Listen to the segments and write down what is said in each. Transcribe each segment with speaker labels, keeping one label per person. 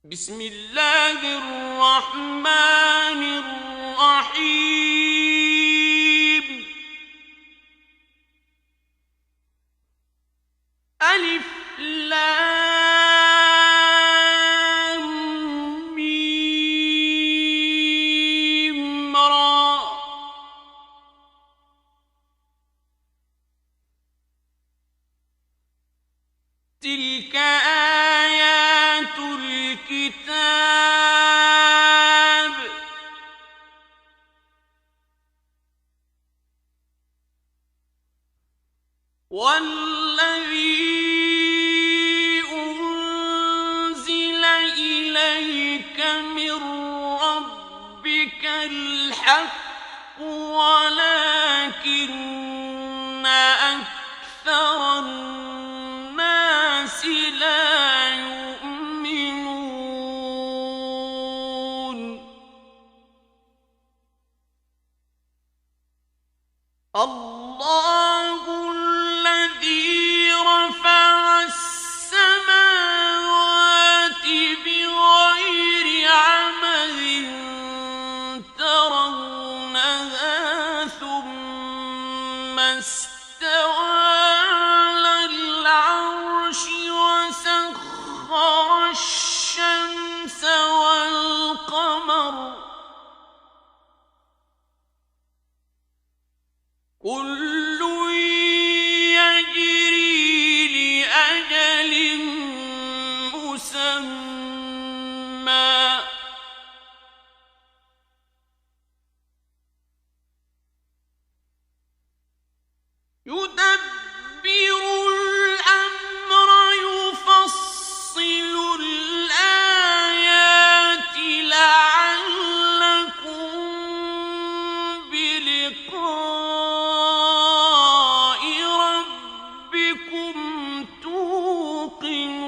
Speaker 1: بسم الله الرحمن الرحيم. ألف لام ميم را. تلك آيات الكتاب. والذي أنزل إليك من ربك الحق ولكن أكثر الناس لا يؤمنون. الله الذي رفع السماوات بغير عمد ترونها ثم استوى على العرش وسخر الشمس والقمر كل يجري لأجل مسمى يدبر الأمر يفصل الآيات لعلكم بلقاء ربكم توقنون.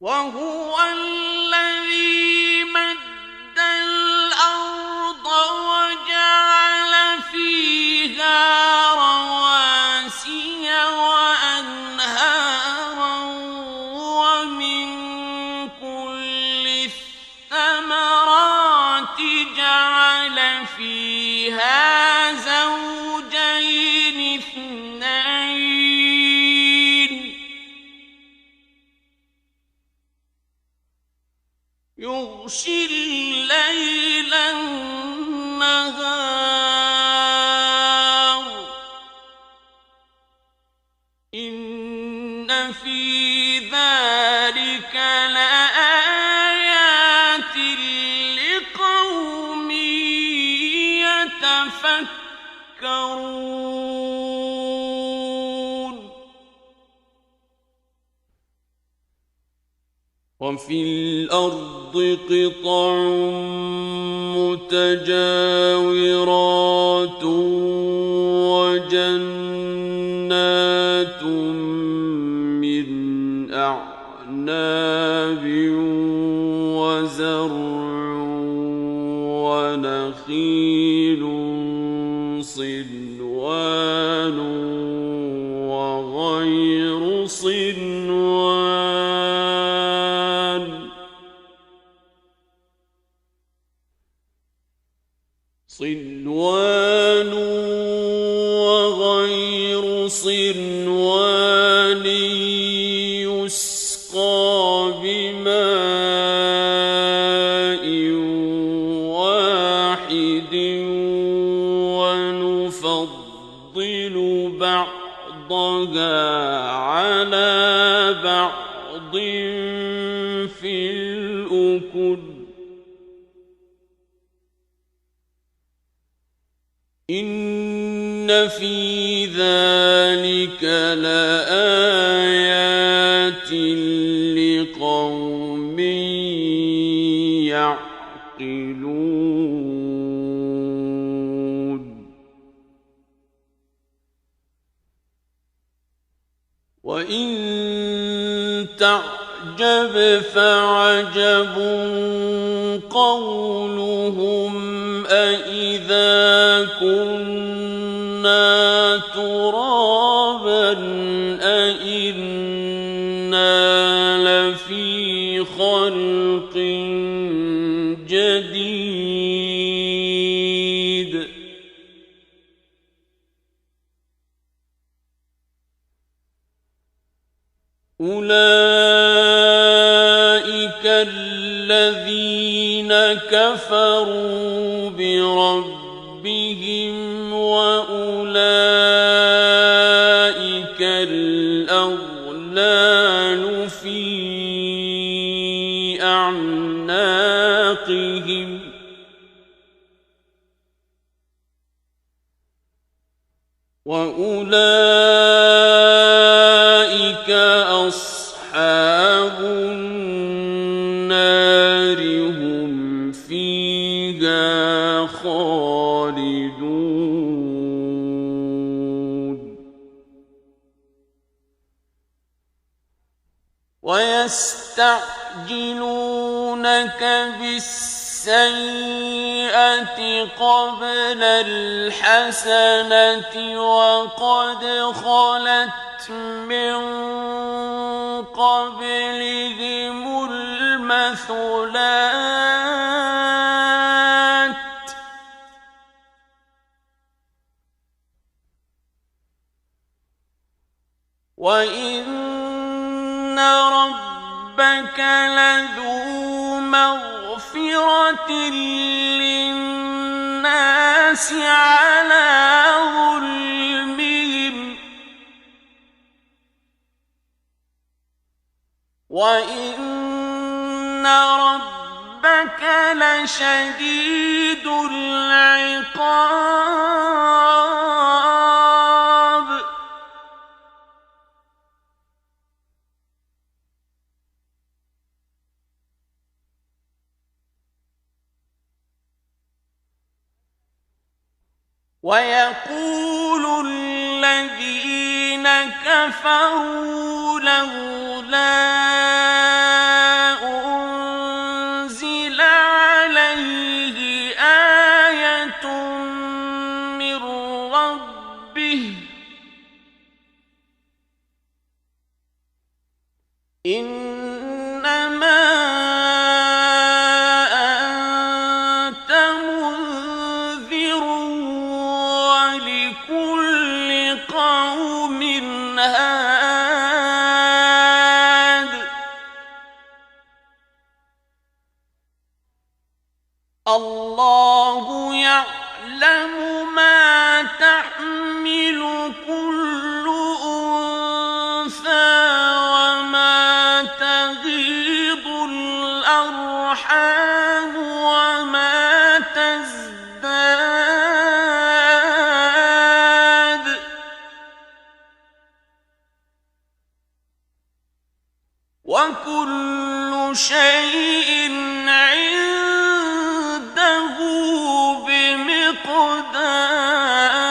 Speaker 1: وهو الذي مد الأرض وجعل فيها رواسي وأنهارا ومن كل الثمرات جعل فيها زوجين اثنين يغشي الليل النهار إن في ذلك لآيات لقوم يتفكرون. وفي الأرض قطع متجاورات وجنات من أعناب وزرع ونخيل صنوان وغير صنوان وغير صنوان يسقى بماء واحد ونفضل بعضها على بعض في الأكل إن في ذلك لآيات لقوم يعقلون. وإن تعجب فعجب قولهم أإذا كنا ترابا أولئك الذين كفروا بربهم وأولئك الأغلال في أعناقهم وأولئك أصحاب النار هم فيها خالدون ويستعجلونك بالسيئة قبل الحسنة وقد خلت من قبلهم المثلات وإن ربك لذو مغفرة للناس على ظلمهم وإن ربك لشديد العقاب ويقول الذين كفروا لولا أنزل عليه آية من ربه إنما أنت منذر ولكل قوم هاد الله يعلم ما تحمل كل أنثى وما تغيض الأرحام وما تزداد وكل شيء عنده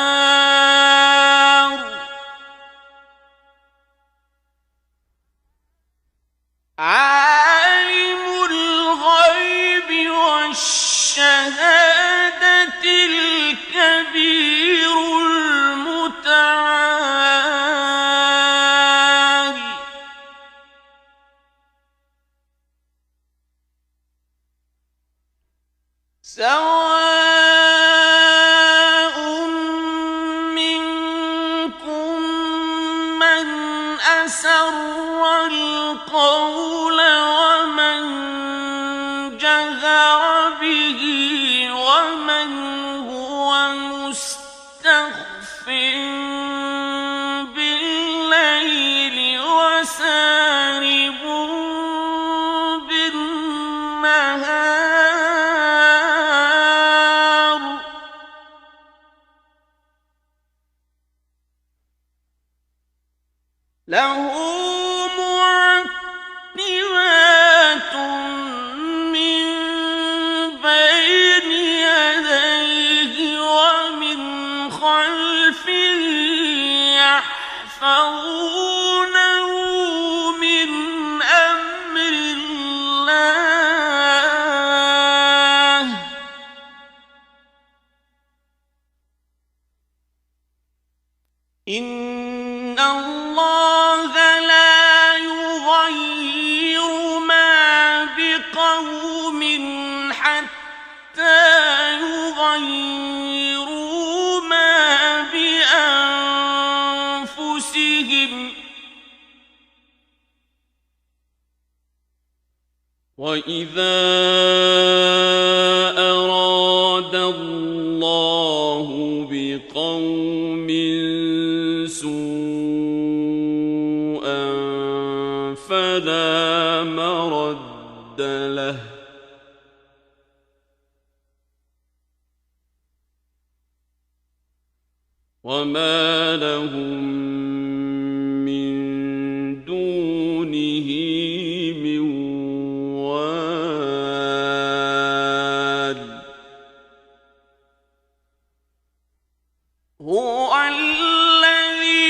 Speaker 1: بمقدار عالم الغيب والشهادة الكبير المتعال سواء منكم من أسر القول ومن جهر به ومن هو مستخف بالليل وسارب بالنهار له معقبات من بين يديه ومن خلفه يحفظونه من أمر الله إن الله لا يغير ما بقوم حتى يغيروا ما بأنفسهم وَإِذَا أَرَادَ اللَّهُ بِقَوْمٍ سُوءًا فَلَا مَرَدَّ لَهُ وَمَا لَهُم مِّن دُونِهِ مِن وَالٍ هُوَ الَّذِي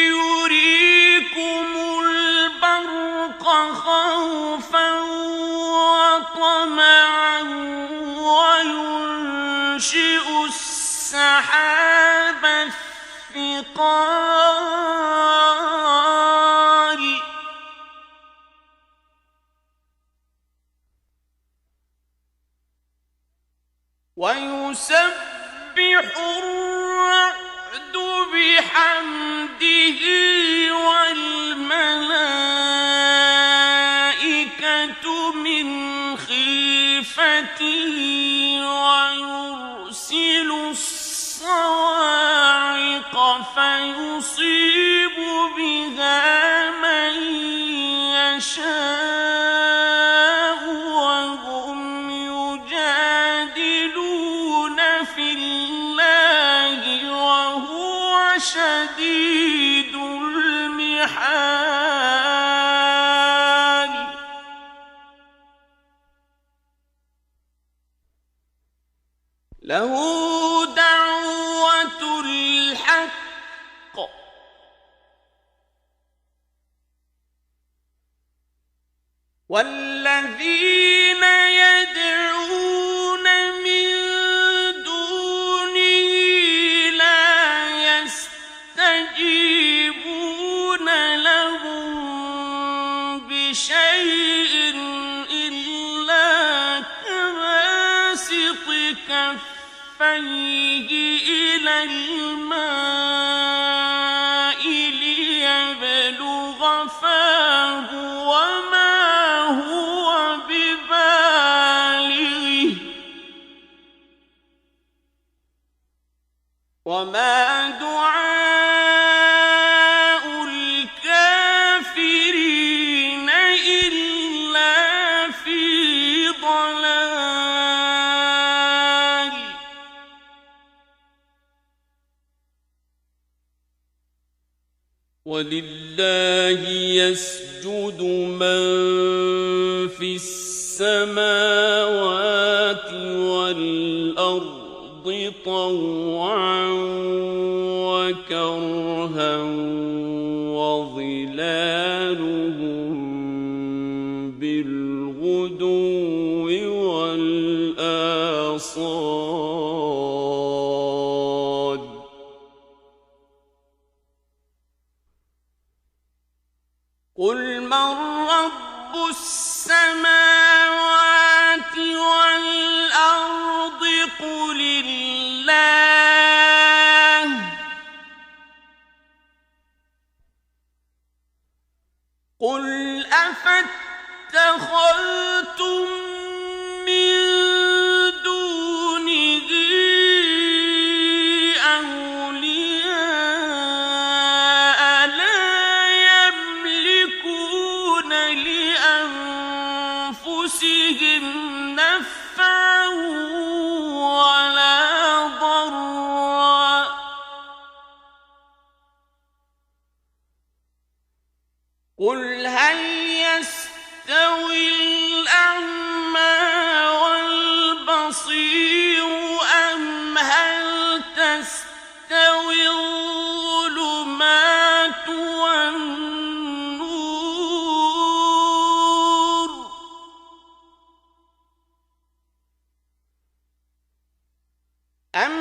Speaker 1: يُرِيكُمُ الْبَرْقَ خَوْفًا وَطَمَعًا وَيُنشِئُ السَّحَابَ الثِّقَالَ وَيُسَبِّحُ الرَّعْدُ بِحَمْدِهِ وَالْمَلَائِكَةُ مِنْ خِيفَتِهِ وَيُرْسِلُ الصَّوَاعِقَ فَيُصِيبُ بِهَا مَن يَشَاءُ وَهُمْ يُجَادِلُونَ فِي اللَّهِ وَهُوَ شَدِيدُ الْمِحَالِ لَهُ دَعْوَةُ الْحَقِّ وَالَّذِينَ يَدْعُونَ مِن دُونِهِ لَا يَسْتَجِيبُونَ لَهُم بِشَيْءٍ إِلَّا كَبَاسِطِ كَفَّيْهِ إِلَى الْمَاءِ لِيَبْلُغَ فَاهُ وَمَا هُوَ بِبَالِغِهِ وَمَا دُعَاءُ الْكَافِرِينَ إِلَّا فِي ضَلَالٍ وَلِلَّهِ يَسْجُدُ مَن فِي السَّمَاوَاتِ وَالْأَرْضِ طَوْعًا وَكَرْهًا وَظِلَالُهُم بِالْغُدُوِّ وَالْآصَالِ قُلْ مَن رَّبُّ السَّمَاوَاتِ وَالْأَرْضِ قُلِ اللَّهُ قُلْ أَفَاتَّخَذْتُم مِّن دُونِهِ أَوْلِيَاءَ لَا يَمْلِكُونَ لِأَنفُسِهِمْ نَفْعًا وَلَا ضَرًّا قُلْ هَلْ يَسْتَوِي الْأَعْمَىٰ وَالْبَصِيرُ أَمْ هَلْ تَسْتَوِي الظُّلُمَاتُ وَالنُّورُ أَمْ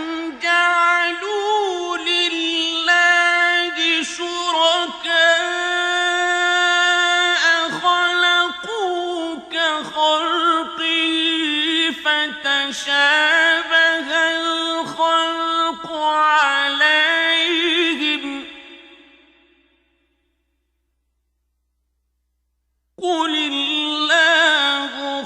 Speaker 1: جَعَلُوا لِلَّهِ شُرَكَاءَ خَلَقُوا كَخَلْقِهِ فَتَشَابَهَ الْخَلْقُ عَلَيْهِمْ قُلِ اللَّهُ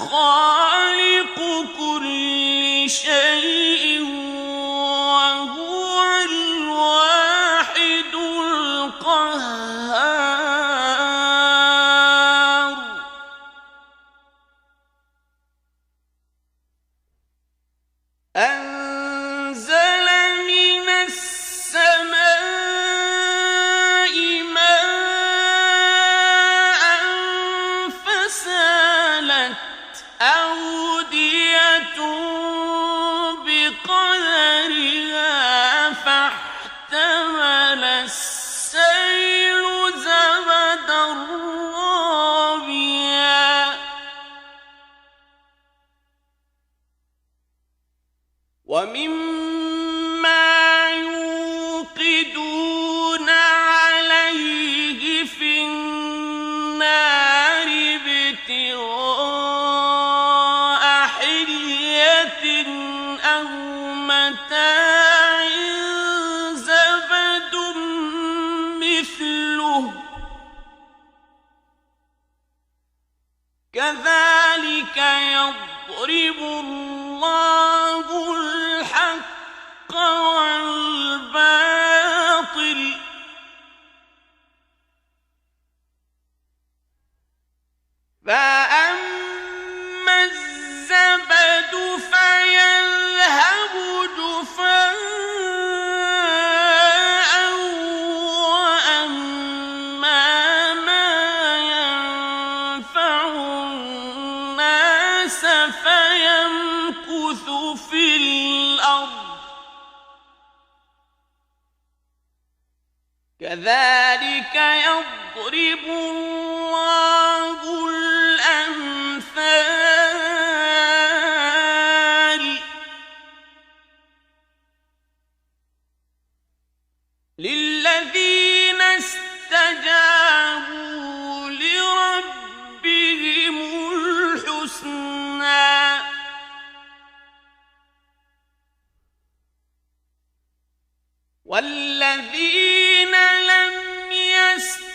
Speaker 1: متاع زبد مثله كذلك يضرب الله الحق والباطل فأما الزبد فيذهب جفاء وأما ما ينفع الناس فيمكث في الأرض كذلك يضرب الله الأمثال للذين استجابوا لربهم الحسنى والذين لم يستجيبوا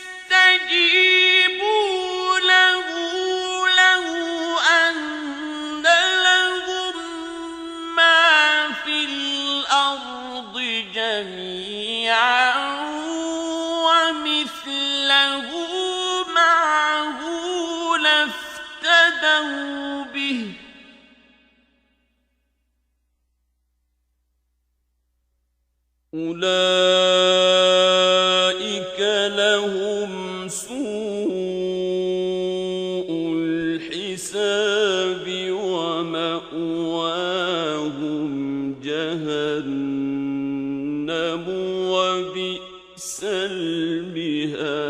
Speaker 1: له لو أن لهم ما في الأرض جميعا ومثله معه لافتدوا به أولئك لهم سوء الحساب ومأواهم جهنم وبئس المهاد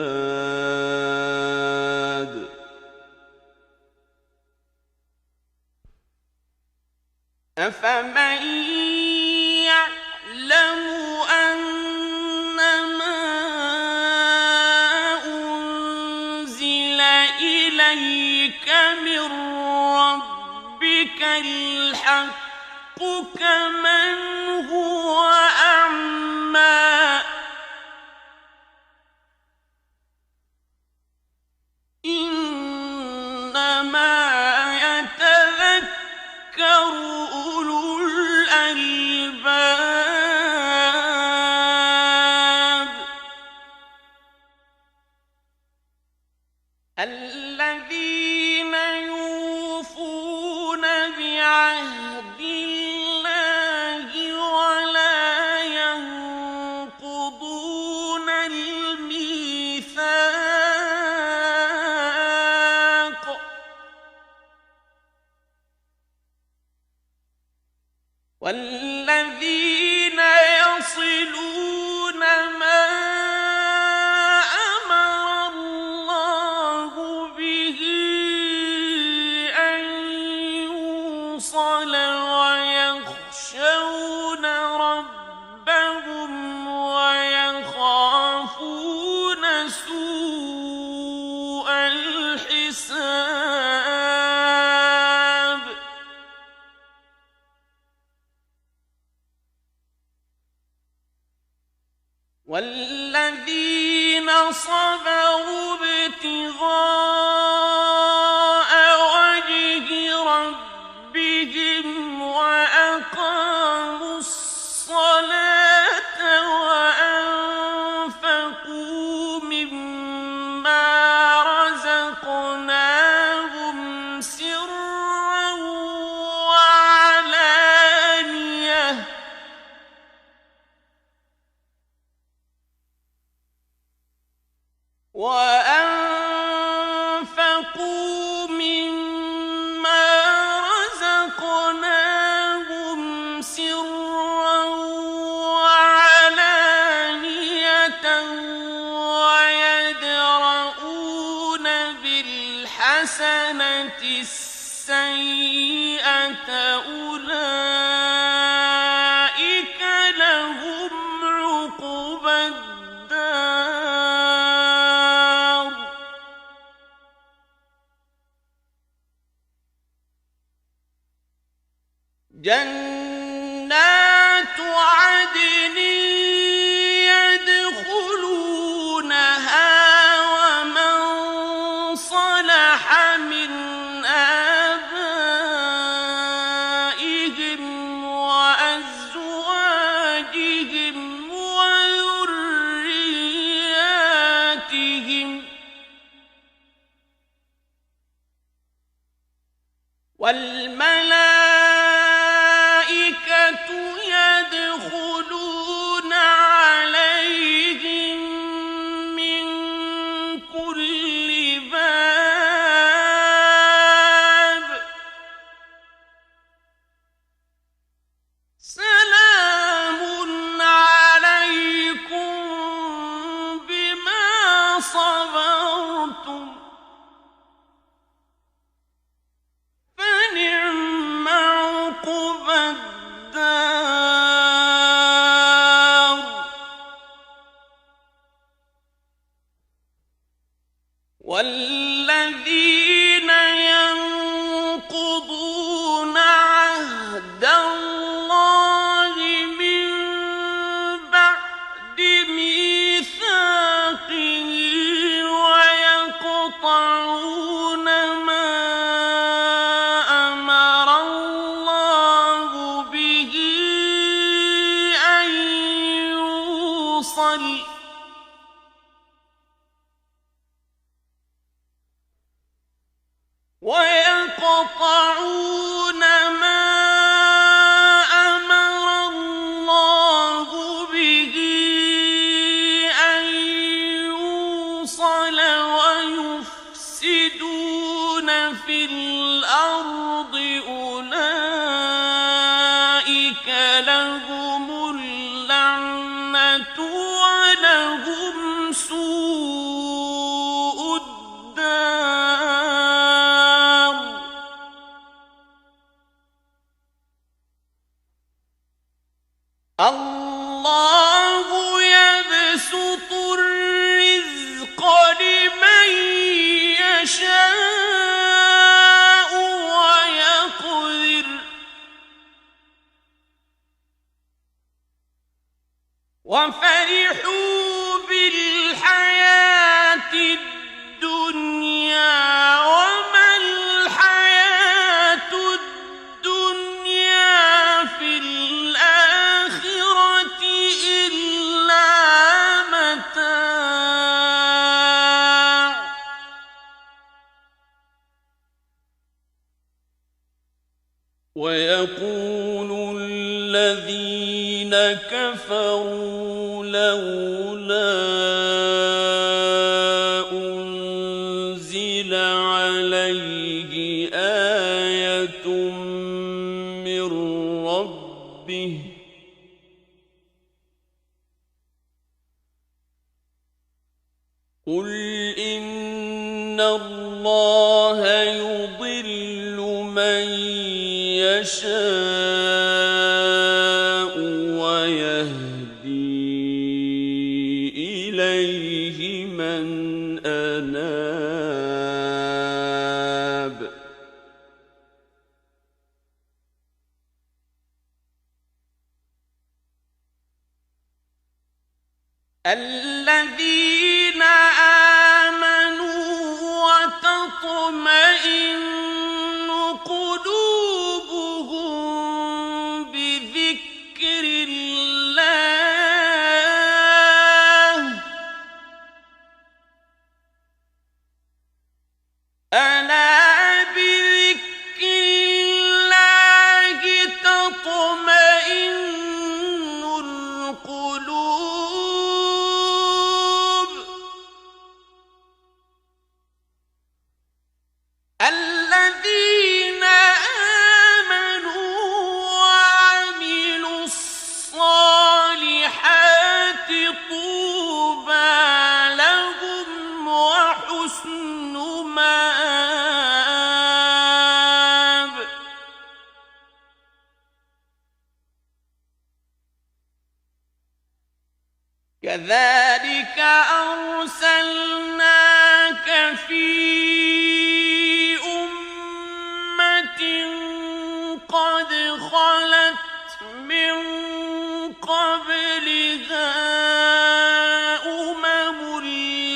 Speaker 1: أفمن يعلم أنما أنزل إليك من ربك الحق كمن هو أعمى إنما يتذكر أولو الألباب الذين يوفون بعهد الله ولا ينقضون الميثاق والذين يصلون ما أمر الله به أن يوصل ويخشون ربهم ويخافون سوء الحساب والذين صبروا ابتغاء وجه ربهم وأقاموا الصلاة وأنفقوا مما رزقناهم سرا وعلانية وأنفقوا مما رزقناهم سرا وعلانية ويدرؤون بالحسنة السيئة أولئك لهم عقبى الدار جنات يوصل ويقطعون ما أمر الله به أن يوصل ويفسدون في الأرض أولئك لهم اللعنة ولهم سوء الدار. الله يبسط الرزق لمن يشاء ويقدر وفرحوا بالحياة الدنيا وما الحياة الدنيا في الآخرة إلا متاع. ويقول الذين كفروا لولا أنزل عليه آية من ربه قل إن الله يضل من يشاء ويهدي إليه من أناب. الذين آمنوا وتطمئن قلوبهم بذكر الله ألا بذكر الله تطمئن القلوب. الذين آمنوا وعملوا الصالحات طوبى لهم وحسن مآب. كذلك أرسلناك في أمة قد خلت من قبلها أمم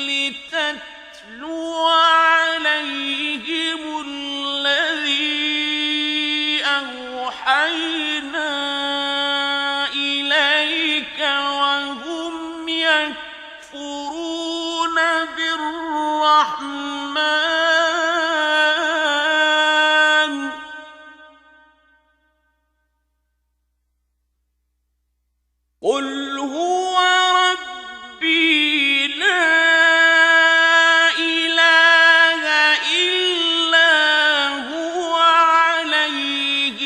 Speaker 1: لتتلو عليهم الذي أوحينا إليك وهم يكفرون بالرحمن قل هو ربي لا إله إلا هو عليه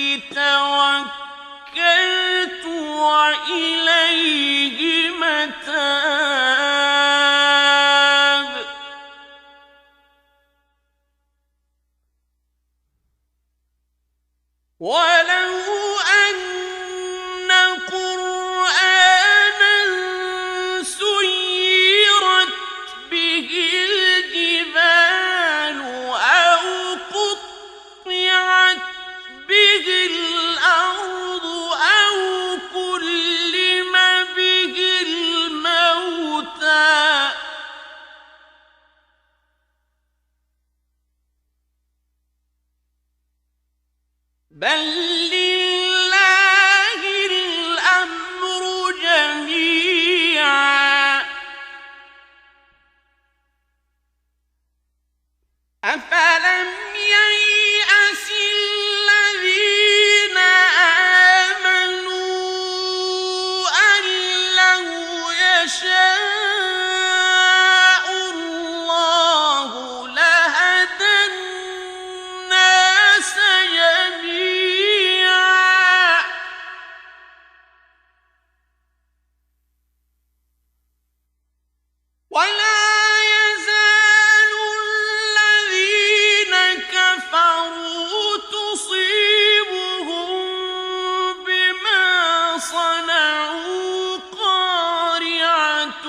Speaker 1: توكلت وإليه متاب. ولو أن قرآنا سيرت به الجبال أو قطعت به الأرض أو كلم به الموتى بل لله الأمر جميعا أفلم ييأس الذين آمنوا أن لو يشاء الله لهدى الناس جميعا ولا يزال الذين كفروا تصيبهم بما صنعوا قارعة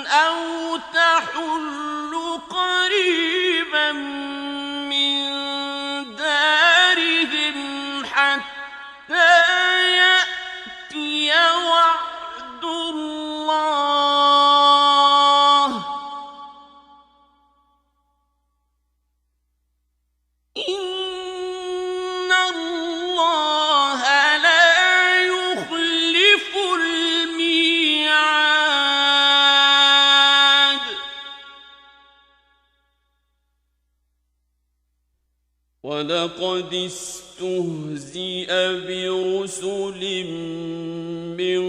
Speaker 1: أو تحل قريبا من دارهم حتى يأتي وعد الله إن الله لا يخلف الميعاد ولقد استهزئ برسل من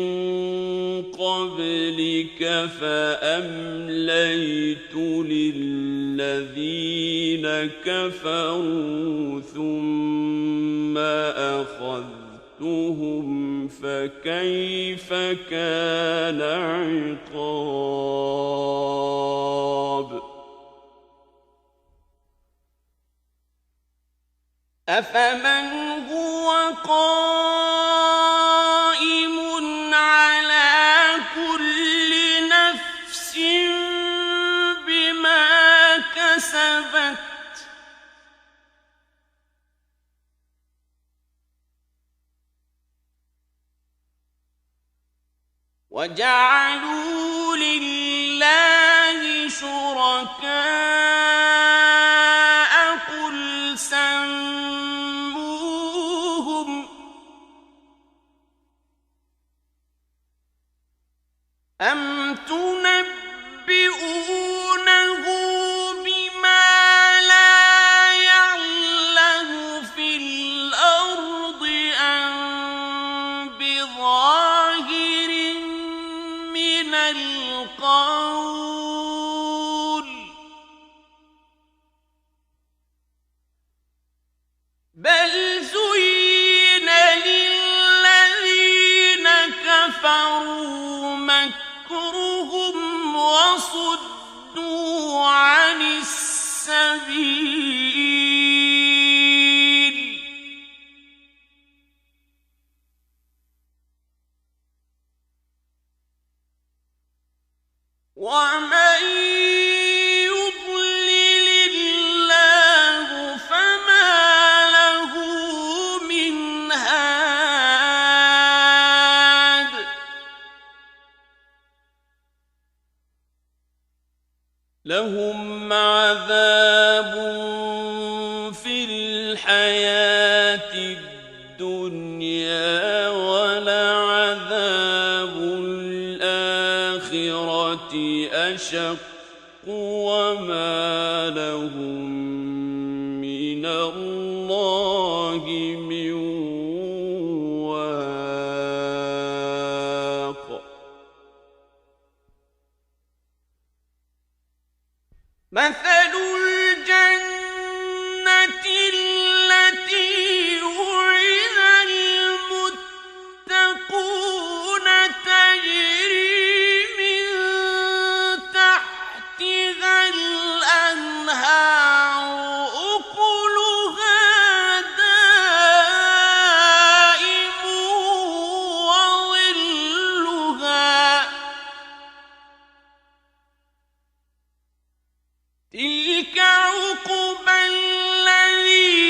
Speaker 1: قبلك فأمليت للذين كفروا ثم أخذتهم فكيف كان عقاب أفمن هو قائم على كل نفس بما كسبت وجعلوا لله شركاء قل سموهم أم تنبئونه بما لا يعلم في الأرض أم بظاهر من القول بل زين للذين كفروا مكرهم وصدوا عن السبيل ومن يضلل الله فما له من هاد لهم عذاب في الحياة الدنيا ولعذاب الآخرة أشق وما لهم من الله من واق مثل الجنة التي وعد المتقون تجري من تحتها الأنهار أكلها دائم وظلها تلك عقبى الذين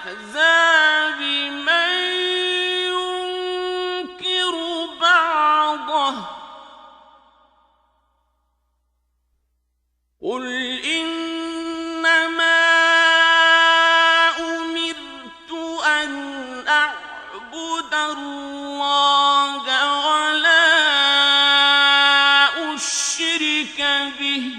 Speaker 1: الأحزاب من ينكر بعضه قل إنما أمرت أن أعبد الله ولا أشرك به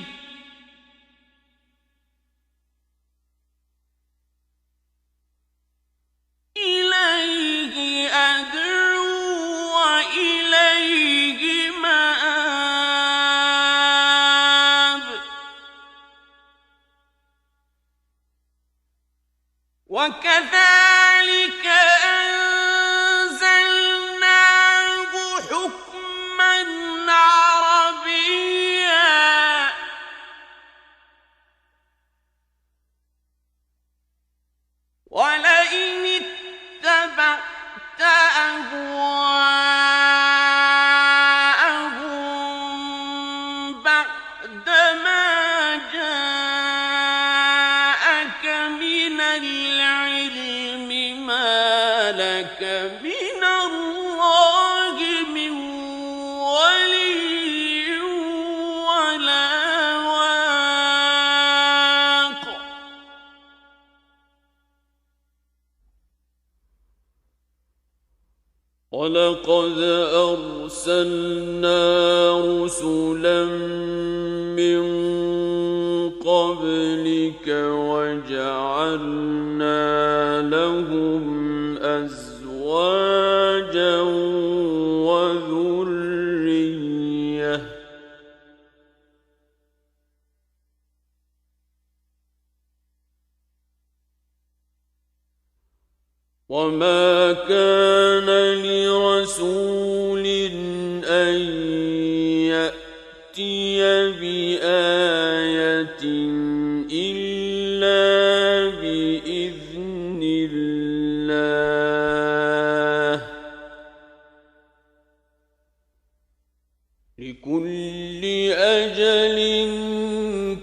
Speaker 1: إليه أدعو وإليه مآب وكذلك أنزلناه حكما عربيا ولئن اتبعت أهواءهم بعدما جاءك من العلم ما لك من الله من ولي ولا واق ولقد أرسلنا رسلا من قبلك وجعلنا لهم أزواجا وذرية وما كان لرسول أن يأتي بآية إلا بإذن الله لكل أجل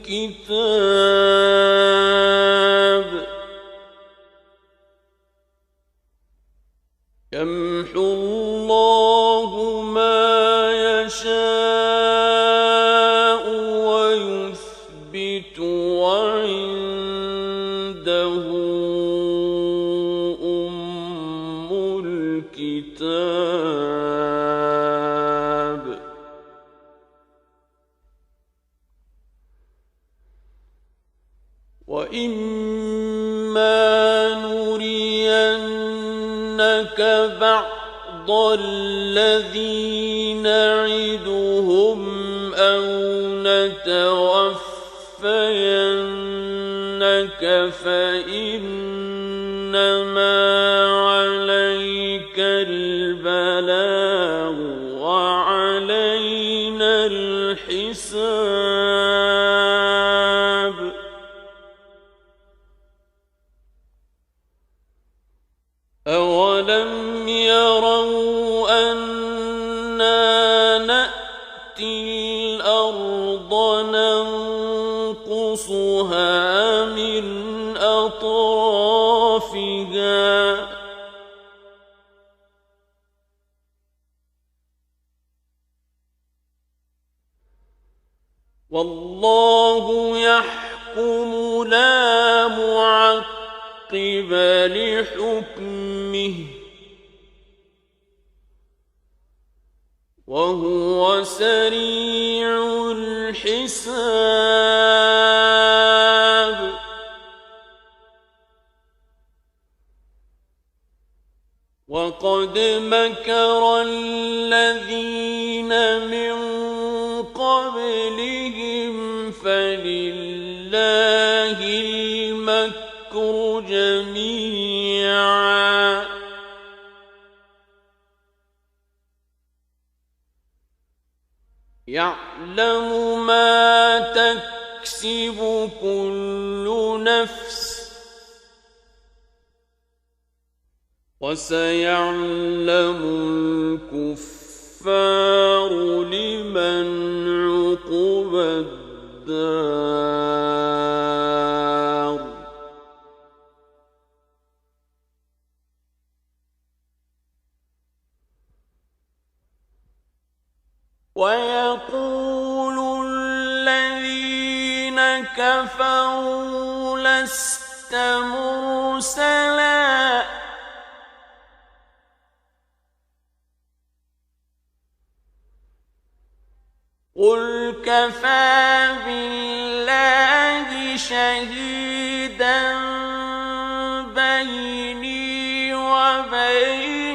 Speaker 1: كتاب يمحو الله ما يشاء ويثبت وعنده أم الكتاب وإما نرينك بعض الذي نعدهم أو نتوفينك فإنما عليك البلاغ وعلينا الحساب أولم يروا أنا نأتي الأرض ننقصها من أطرافها والله يحكم لا معقب لحكمه وهو سريع الحساب وقد مكر الذين من قبلهم فلله المكر جميعا يعلم ما تكسب كل نفس وسيعلم الكفار لمن عقبى الدار ويقول الذين كفروا لست مرسلا قل كفى بالله شهيدا بيني وبينكم